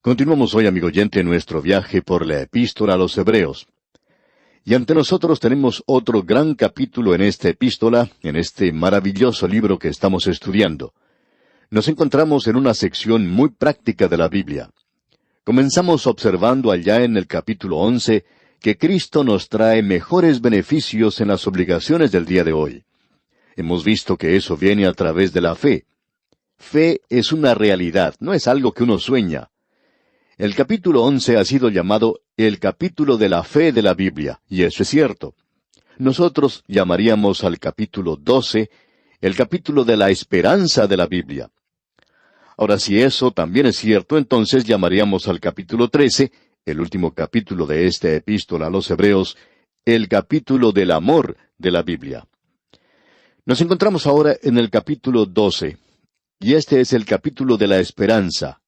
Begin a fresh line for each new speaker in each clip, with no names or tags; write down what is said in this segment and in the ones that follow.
Continuamos hoy, amigo oyente, nuestro viaje por la Epístola a los Hebreos. Y ante nosotros tenemos otro gran capítulo en esta epístola, en este maravilloso libro que estamos estudiando. Nos encontramos en una sección muy práctica de la Biblia. Comenzamos observando allá en el capítulo 11 que Cristo nos trae mejores beneficios en las obligaciones del día de hoy. Hemos visto que eso viene a través de la fe. Fe es una realidad, no es algo que uno sueña. El capítulo 11 ha sido llamado el capítulo de la fe de la Biblia, y eso es cierto. Nosotros llamaríamos al capítulo 12 el capítulo de la esperanza de la Biblia. Ahora, si eso también es cierto, entonces llamaríamos al capítulo 13, el último capítulo de esta epístola a los Hebreos, el capítulo del amor de la Biblia. Nos encontramos ahora en el capítulo 12, y este es el capítulo de la esperanza.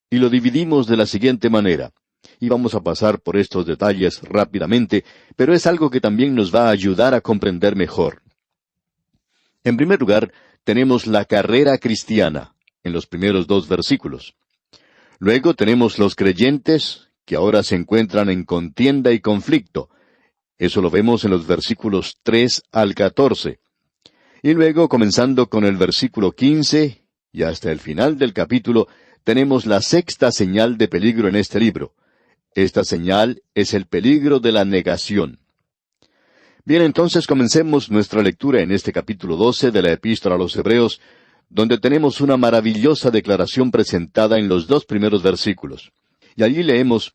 Y lo dividimos de la siguiente manera. Y vamos a pasar por estos detalles rápidamente, pero es algo que también nos va a ayudar a comprender mejor. En primer lugar, tenemos la carrera cristiana, en los primeros 2 versículos. Luego tenemos los creyentes, que ahora se encuentran en contienda y conflicto. Eso lo vemos en los versículos 3 al 14. Y luego, comenzando con el versículo 15, y hasta el final del capítulo, tenemos la 6ª señal de peligro en este libro. Esta señal es el peligro de la negación. Bien, entonces comencemos nuestra lectura en este capítulo 12 de la Epístola a los Hebreos, donde tenemos una maravillosa declaración presentada en los 2 primeros versículos. Y allí leemos: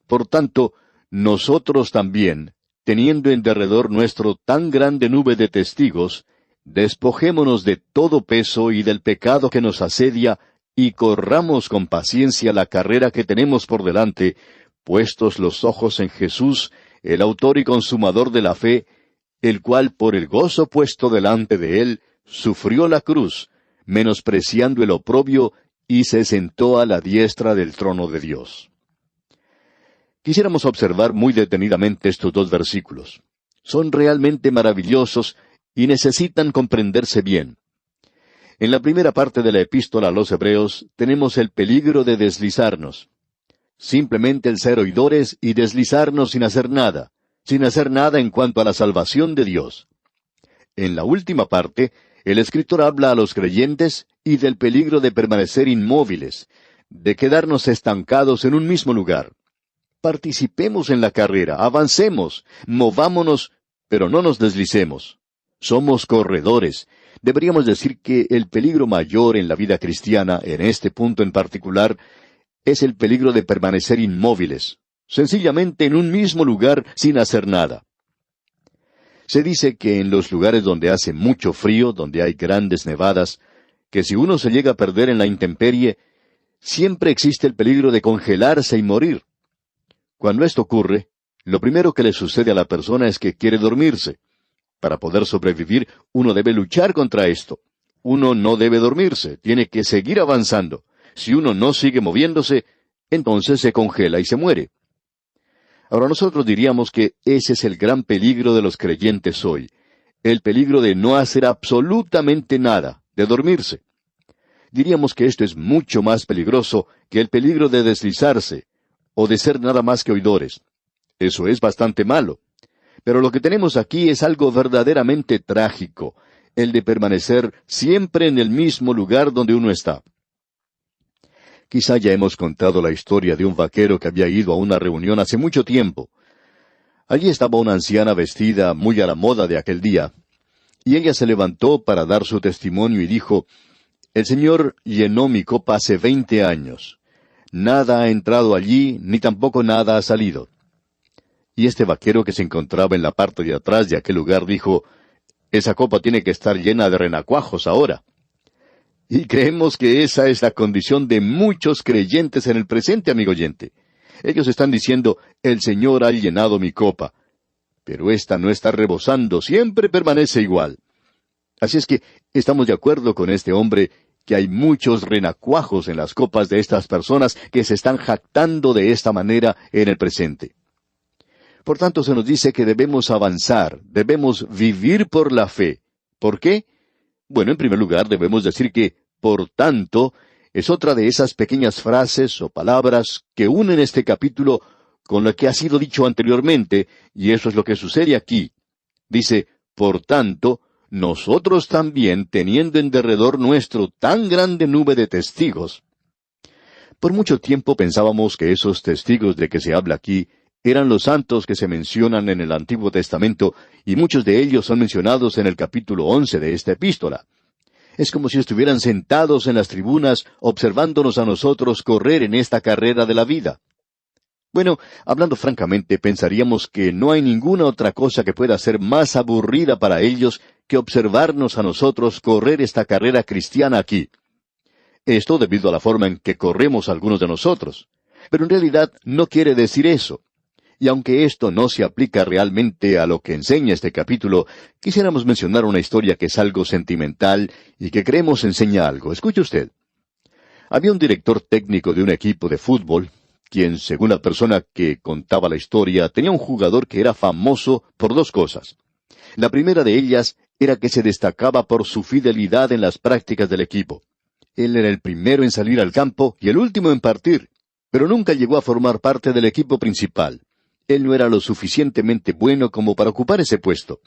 Por tanto, nosotros también, teniendo en derredor nuestro tan grande nube de testigos, despojémonos de todo peso y del pecado que nos asedia, y corramos con paciencia la carrera que tenemos por delante, puestos los ojos en Jesús, el autor y consumador de la fe, el cual por el gozo puesto delante de él, sufrió la cruz, menospreciando el oprobio, y se sentó a la diestra del trono de Dios. Quisiéramos observar muy detenidamente estos 2 versículos. Son realmente maravillosos y necesitan comprenderse bien. En la primera parte de la epístola a los Hebreos tenemos el peligro de deslizarnos. Simplemente el ser oidores y deslizarnos sin hacer nada en cuanto a la salvación de Dios. En la última parte, el escritor habla a los creyentes y del peligro de permanecer inmóviles, de quedarnos estancados en un mismo lugar. Participemos en la carrera, avancemos, movámonos, pero no nos deslicemos. Somos corredores. Deberíamos decir que el peligro mayor en la vida cristiana, en este punto en particular, es el peligro de permanecer inmóviles, sencillamente en un mismo lugar sin hacer nada. Se dice que en los lugares donde hace mucho frío, donde hay grandes nevadas, que si uno se llega a perder en la intemperie, siempre existe el peligro de congelarse y morir. Cuando esto ocurre, lo primero que le sucede a la persona es que quiere dormirse. Para poder sobrevivir, uno debe luchar contra esto. Uno no debe dormirse, tiene que seguir avanzando. Si uno no sigue moviéndose, entonces se congela y se muere. Ahora nosotros diríamos que ese es el gran peligro de los creyentes hoy. El peligro de no hacer absolutamente nada, de dormirse. Diríamos que esto es mucho más peligroso que el peligro de deslizarse, o de ser nada más que oidores. Eso es bastante malo. Pero lo que tenemos aquí es algo verdaderamente trágico, el de permanecer siempre en el mismo lugar donde uno está. Quizá ya hemos contado la historia de un vaquero que había ido a una reunión hace mucho tiempo. Allí estaba una anciana vestida muy a la moda de aquel día, y ella se levantó para dar su testimonio y dijo: «El Señor llenó mi copa hace 20 años. Nada ha entrado allí, ni tampoco nada ha salido». Y este vaquero que se encontraba en la parte de atrás de aquel lugar dijo: «Esa copa tiene que estar llena de renacuajos ahora». Y creemos que esa es la condición de muchos creyentes en el presente, amigo oyente. Ellos están diciendo: «El Señor ha llenado mi copa». Pero ésta no está rebosando, siempre permanece igual. Así es que estamos de acuerdo con este hombre que hay muchos renacuajos en las copas de estas personas que se están jactando de esta manera en el presente. Por tanto, se nos dice que debemos avanzar, debemos vivir por la fe. ¿Por qué? Bueno, en primer lugar, debemos decir que, por tanto, es otra de esas pequeñas frases o palabras que unen este capítulo con lo que ha sido dicho anteriormente, y eso es lo que sucede aquí. Dice, por tanto, nosotros también, teniendo en derredor nuestro tan grande nube de testigos. Por mucho tiempo pensábamos que esos testigos de que se habla aquí eran los santos que se mencionan en el Antiguo Testamento, y muchos de ellos son mencionados en el capítulo 11 de esta epístola. Es como si estuvieran sentados en las tribunas observándonos a nosotros correr en esta carrera de la vida. Bueno, hablando francamente, pensaríamos que no hay ninguna otra cosa que pueda ser más aburrida para ellos que observarnos a nosotros correr esta carrera cristiana aquí. Esto debido a la forma en que corremos algunos de nosotros. Pero en realidad no quiere decir eso. Y aunque esto no se aplica realmente a lo que enseña este capítulo, quisiéramos mencionar una historia que es algo sentimental y que creemos enseña algo. Escuche usted. Había un director técnico de un equipo de fútbol, quien, según la persona que contaba la historia, tenía un jugador que era famoso por dos cosas. La primera de ellas era que se destacaba por su fidelidad en las prácticas del equipo. Él era el primero en salir al campo y el último en partir, pero nunca llegó a formar parte del equipo principal. Él no era lo suficientemente bueno como para ocupar ese puesto.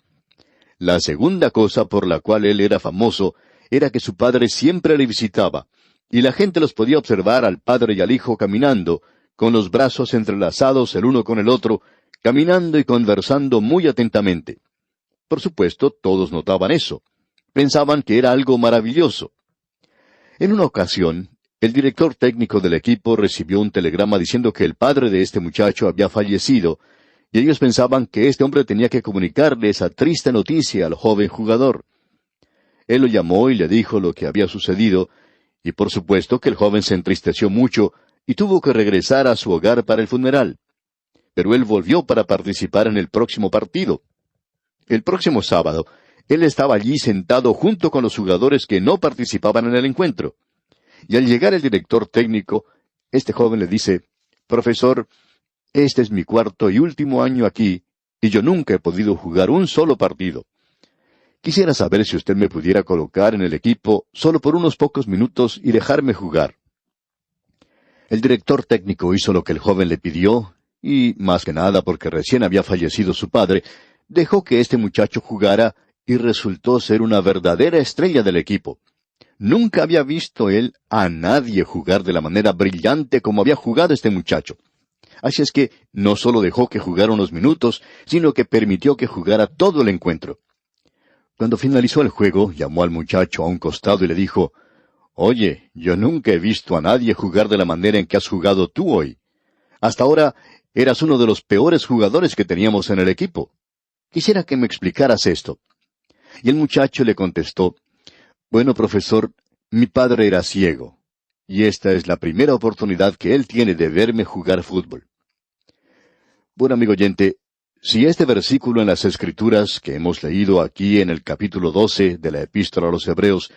La segunda cosa por la cual él era famoso era que su padre siempre le visitaba, y la gente los podía observar al padre y al hijo caminando, con los brazos entrelazados el uno con el otro, caminando y conversando muy atentamente. Por supuesto, todos notaban eso. Pensaban que era algo maravilloso. En una ocasión, el director técnico del equipo recibió un telegrama diciendo que el padre de este muchacho había fallecido, y ellos pensaban que este hombre tenía que comunicarle esa triste noticia al joven jugador. Él lo llamó y le dijo lo que había sucedido, y por supuesto que el joven se entristeció mucho y tuvo que regresar a su hogar para el funeral. Pero él volvió para participar en el próximo partido. El próximo sábado, él estaba allí sentado junto con los jugadores que no participaban en el encuentro. Y al llegar el director técnico, este joven le dice, «Profesor, este es mi cuarto y último año aquí, y yo nunca he podido jugar un solo partido. Quisiera saber si usted me pudiera colocar en el equipo solo por unos pocos minutos y dejarme jugar». El director técnico hizo lo que el joven le pidió, y, más que nada porque recién había fallecido su padre, dejó que este muchacho jugara y resultó ser una verdadera estrella del equipo. Nunca había visto él a nadie jugar de la manera brillante como había jugado este muchacho. Así es que no solo dejó que jugara unos minutos, sino que permitió que jugara todo el encuentro. Cuando finalizó el juego, llamó al muchacho a un costado y le dijo, «Oye, yo nunca he visto a nadie jugar de la manera en que has jugado tú hoy. Hasta ahora eras uno de los peores jugadores que teníamos en el equipo. Quisiera que me explicaras esto». Y el muchacho le contestó, «Bueno, profesor, mi padre era ciego, y esta es la primera oportunidad que él tiene de verme jugar fútbol». Bueno, amigo oyente, si este versículo en las Escrituras que hemos leído aquí en el capítulo 12 de la Epístola a los Hebreos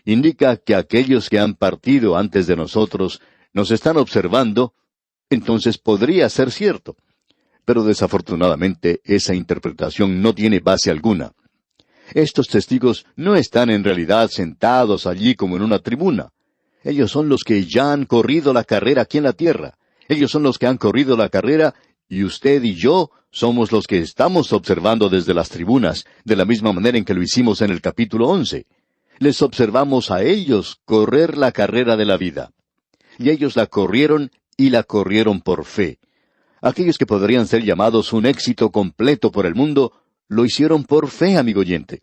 indica que aquellos que han partido antes de nosotros nos están observando, entonces podría ser cierto. Pero desafortunadamente esa interpretación no tiene base alguna. Estos testigos no están en realidad sentados allí como en una tribuna. Ellos son los que ya han corrido la carrera aquí en la tierra. Ellos son los que han corrido la carrera, y usted y yo somos los que estamos observando desde las tribunas, de la misma manera en que lo hicimos en el capítulo 11. Les observamos a ellos correr la carrera de la vida. Y ellos la corrieron y la corrieron por fe. Aquellos que podrían ser llamados un éxito completo por el mundo, lo hicieron por fe, amigo oyente.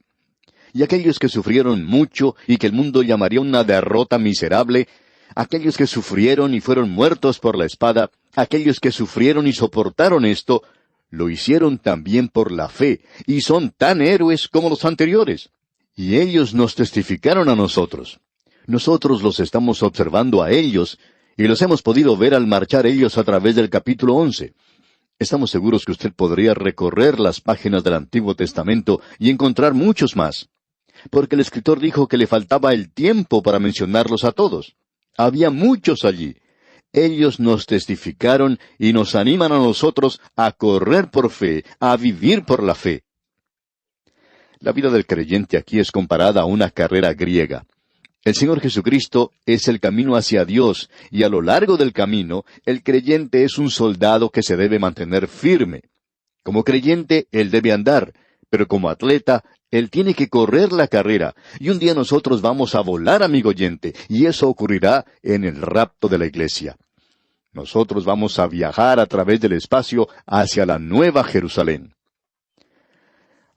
Y aquellos que sufrieron mucho y que el mundo llamaría una derrota miserable, aquellos que sufrieron y fueron muertos por la espada, aquellos que sufrieron y soportaron esto, lo hicieron también por la fe, y son tan héroes como los anteriores. Y ellos nos testificaron a nosotros. Nosotros los estamos observando a ellos, y los hemos podido ver al marchar ellos a través del capítulo 11. Estamos seguros que usted podría recorrer las páginas del Antiguo Testamento y encontrar muchos más. Porque el escritor dijo que le faltaba el tiempo para mencionarlos a todos. Había muchos allí. Ellos nos testificaron y nos animan a nosotros a correr por fe, a vivir por la fe. La vida del creyente aquí es comparada a una carrera griega. El Señor Jesucristo es el camino hacia Dios, y a lo largo del camino, el creyente es un soldado que se debe mantener firme. Como creyente, él debe andar, pero como atleta, él tiene que correr la carrera, y un día nosotros vamos a volar, amigo oyente, y eso ocurrirá en el rapto de la iglesia. Nosotros vamos a viajar a través del espacio hacia la Nueva Jerusalén.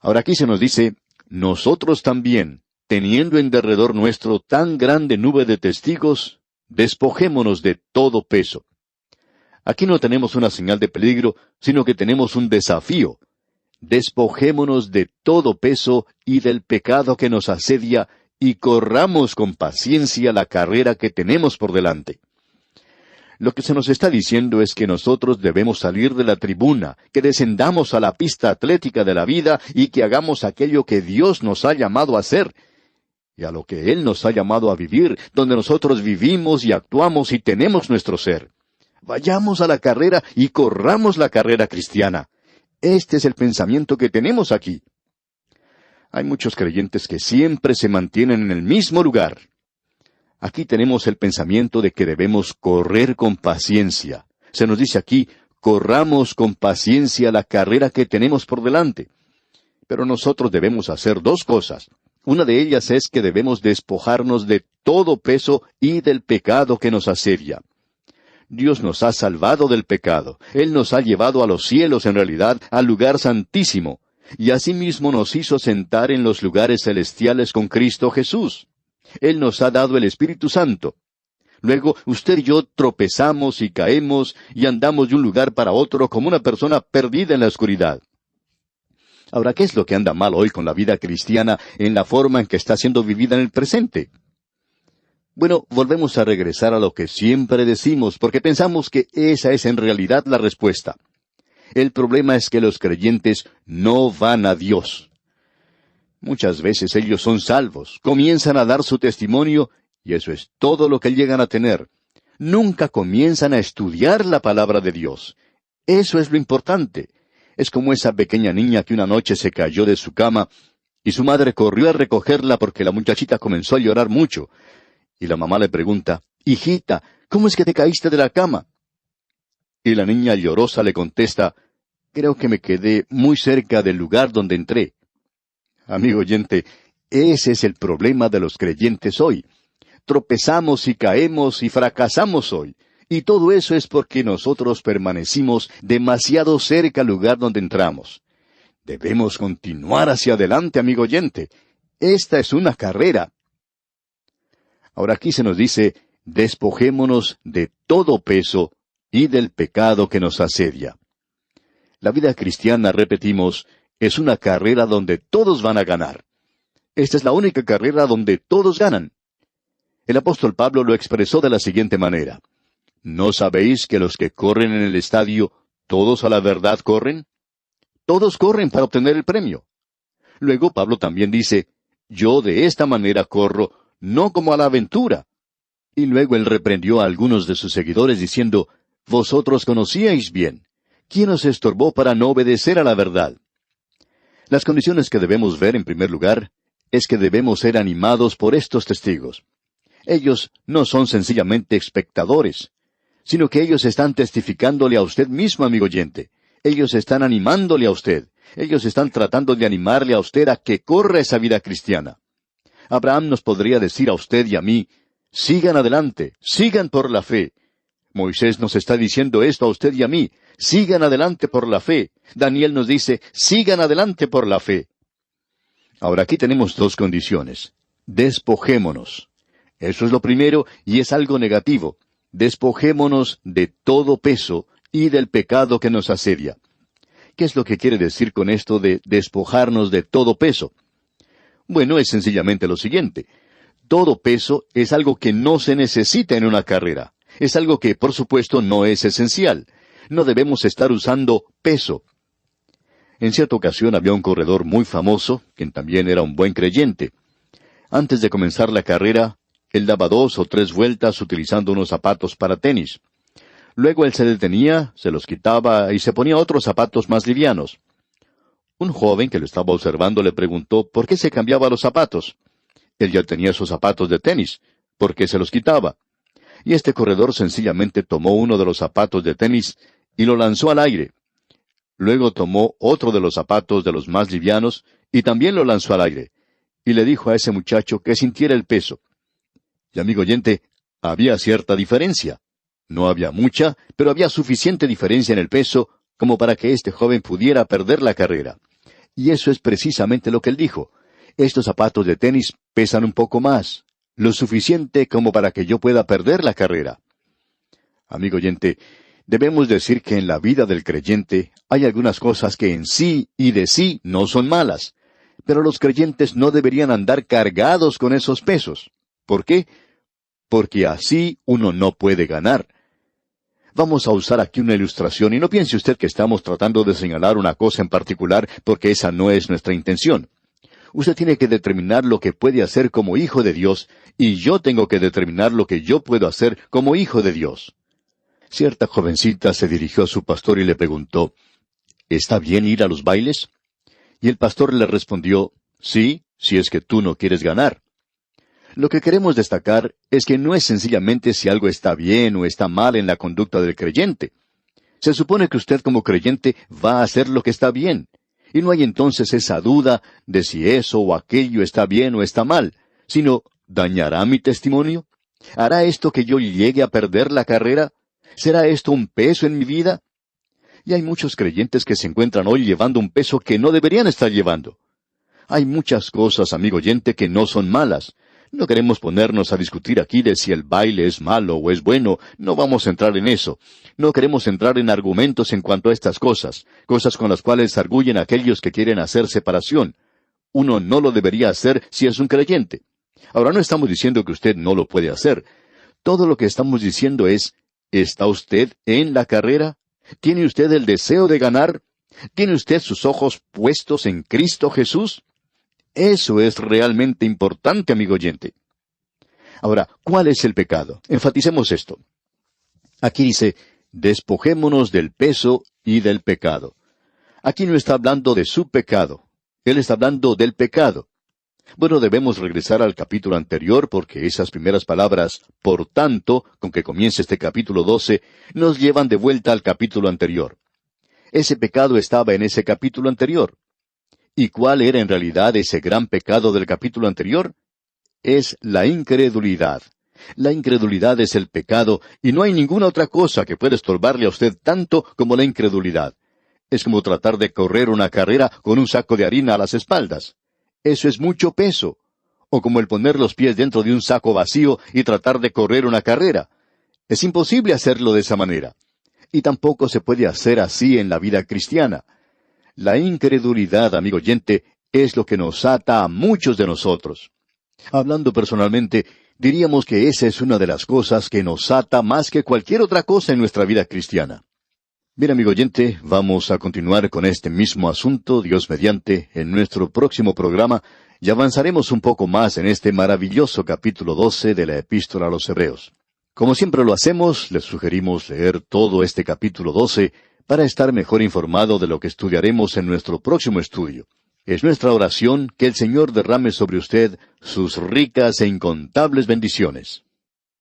Ahora aquí se nos dice, nosotros también, teniendo en derredor nuestro tan grande nube de testigos, despojémonos de todo peso. Aquí no tenemos una señal de peligro, sino que tenemos un desafío. Despojémonos de todo peso y del pecado que nos asedia, y corramos con paciencia la carrera que tenemos por delante. Lo que se nos está diciendo es que nosotros debemos salir de la tribuna, que descendamos a la pista atlética de la vida y que hagamos aquello que Dios nos ha llamado a hacer, y a lo que Él nos ha llamado a vivir, donde nosotros vivimos y actuamos y tenemos nuestro ser. Vayamos a la carrera y corramos la carrera cristiana. Este es el pensamiento que tenemos aquí. Hay muchos creyentes que siempre se mantienen en el mismo lugar. Aquí tenemos el pensamiento de que debemos correr con paciencia. Se nos dice aquí, corramos con paciencia la carrera que tenemos por delante. Pero nosotros debemos hacer dos cosas. Una de ellas es que debemos despojarnos de todo peso y del pecado que nos asedia. Dios nos ha salvado del pecado. Él nos ha llevado a los cielos, en realidad, al lugar santísimo. Y asimismo nos hizo sentar en los lugares celestiales con Cristo Jesús. Él nos ha dado el Espíritu Santo. Luego, usted y yo tropezamos y caemos y andamos de un lugar para otro como una persona perdida en la oscuridad. Ahora, ¿qué es lo que anda mal hoy con la vida cristiana en la forma en que está siendo vivida en el presente? Bueno, volvemos a regresar a lo que siempre decimos, porque pensamos que esa es en realidad la respuesta. El problema es que los creyentes no van a Dios. Muchas veces ellos son salvos, comienzan a dar su testimonio, y eso es todo lo que llegan a tener. Nunca comienzan a estudiar la palabra de Dios. Eso es lo importante. Es como esa pequeña niña que una noche se cayó de su cama, y su madre corrió a recogerla porque la muchachita comenzó a llorar mucho. Y la mamá le pregunta, «Hijita, ¿cómo es que te caíste de la cama?» Y la niña llorosa le contesta, «Creo que me quedé muy cerca del lugar donde entré». Amigo oyente, ese es el problema de los creyentes hoy. Tropezamos y caemos y fracasamos hoy. Y todo eso es porque nosotros permanecimos demasiado cerca al lugar donde entramos. Debemos continuar hacia adelante, amigo oyente. Esta es una carrera. Ahora aquí se nos dice, despojémonos de todo peso y del pecado que nos asedia. La vida cristiana, repetimos, es una carrera donde todos van a ganar. Esta es la única carrera donde todos ganan. El apóstol Pablo lo expresó de la siguiente manera. ¿No sabéis que los que corren en el estadio, todos a la verdad corren? Todos corren para obtener el premio. Luego Pablo también dice, yo de esta manera corro, no como a la aventura. Y luego él reprendió a algunos de sus seguidores diciendo, vosotros conocíais bien. ¿Quién os estorbó para no obedecer a la verdad? Las condiciones que debemos ver en primer lugar es que debemos ser animados por estos testigos. Ellos no son sencillamente espectadores, sino que ellos están testificándole a usted mismo, amigo oyente. Ellos están animándole a usted. Ellos están tratando de animarle a usted a que corra esa vida cristiana. Abraham nos podría decir a usted y a mí, sigan adelante, sigan por la fe. Moisés nos está diciendo esto a usted y a mí, sigan adelante por la fe. Daniel nos dice, sigan adelante por la fe. Ahora aquí tenemos dos condiciones. Despojémonos. Eso es lo primero y es algo negativo. Despojémonos de todo peso y del pecado que nos asedia. ¿Qué es lo que quiere decir con esto de despojarnos de todo peso? Bueno, es sencillamente lo siguiente. Todo peso es algo que no se necesita en una carrera. Es algo que, por supuesto, no es esencial. No debemos estar usando peso. En cierta ocasión había un corredor muy famoso, quien también era un buen creyente. Antes de comenzar la carrera, él daba 2 o 3 vueltas utilizando unos zapatos para tenis. Luego él se detenía, se los quitaba y se ponía otros zapatos más livianos. Un joven que lo estaba observando le preguntó por qué se cambiaba los zapatos. Él ya tenía sus zapatos de tenis. ¿Por qué se los quitaba? Y este corredor sencillamente tomó uno de los zapatos de tenis y lo lanzó al aire. Luego tomó otro de los zapatos de los más livianos y también lo lanzó al aire. Y le dijo a ese muchacho que sintiera el peso. Y amigo oyente, había cierta diferencia. No había mucha, pero había suficiente diferencia en el peso como para que este joven pudiera perder la carrera. Y eso es precisamente lo que él dijo. Estos zapatos de tenis pesan un poco más, lo suficiente como para que yo pueda perder la carrera. Amigo oyente, debemos decir que en la vida del creyente hay algunas cosas que en sí y de sí no son malas, pero los creyentes no deberían andar cargados con esos pesos. ¿Por qué? Porque así uno no puede ganar. Vamos a usar aquí una ilustración, y no piense usted que estamos tratando de señalar una cosa en particular, porque esa no es nuestra intención. Usted tiene que determinar lo que puede hacer como hijo de Dios, y yo tengo que determinar lo que yo puedo hacer como hijo de Dios. Cierta jovencita se dirigió a su pastor y le preguntó, ¿está bien ir a los bailes? Y el pastor le respondió, sí, si es que tú no quieres ganar. Lo que queremos destacar es que no es sencillamente si algo está bien o está mal en la conducta del creyente. Se supone que usted como creyente va a hacer lo que está bien, y no hay entonces esa duda de si eso o aquello está bien o está mal, sino, ¿dañará mi testimonio? ¿Hará esto que yo llegue a perder la carrera? ¿Será esto un peso en mi vida? Y hay muchos creyentes que se encuentran hoy llevando un peso que no deberían estar llevando. Hay muchas cosas, amigo oyente, que no son malas. No queremos ponernos a discutir aquí de si el baile es malo o es bueno, no vamos a entrar en eso. No queremos entrar en argumentos en cuanto a estas cosas, cosas con las cuales arguyen aquellos que quieren hacer separación. Uno no lo debería hacer si es un creyente. Ahora no estamos diciendo que usted no lo puede hacer. Todo lo que estamos diciendo es, ¿está usted en la carrera? ¿Tiene usted el deseo de ganar? ¿Tiene usted sus ojos puestos en Cristo Jesús? Eso es realmente importante, amigo oyente. Ahora, ¿cuál es el pecado? Enfaticemos esto. Aquí dice, despojémonos del peso y del pecado. Aquí no está hablando de su pecado. Él está hablando del pecado. Bueno, debemos regresar al capítulo anterior porque esas primeras palabras, por tanto, con que comienza este capítulo 12, nos llevan de vuelta al capítulo anterior. Ese pecado estaba en ese capítulo anterior. ¿Y cuál era en realidad ese gran pecado del capítulo anterior? Es la incredulidad. La incredulidad es el pecado, y no hay ninguna otra cosa que pueda estorbarle a usted tanto como la incredulidad. Es como tratar de correr una carrera con un saco de harina a las espaldas. Eso es mucho peso. O como el poner los pies dentro de un saco vacío y tratar de correr una carrera. Es imposible hacerlo de esa manera. Y tampoco se puede hacer así en la vida cristiana. La incredulidad, amigo oyente, es lo que nos ata a muchos de nosotros. Hablando personalmente, diríamos que esa es una de las cosas que nos ata más que cualquier otra cosa en nuestra vida cristiana. Bien, amigo oyente, vamos a continuar con este mismo asunto, Dios mediante, en nuestro próximo programa, y avanzaremos un poco más en este maravilloso capítulo 12 de la Epístola a los Hebreos. Como siempre lo hacemos, les sugerimos leer todo este capítulo 12 para estar mejor informado de lo que estudiaremos en nuestro próximo estudio. Es nuestra oración que el Señor derrame sobre usted sus ricas e incontables bendiciones.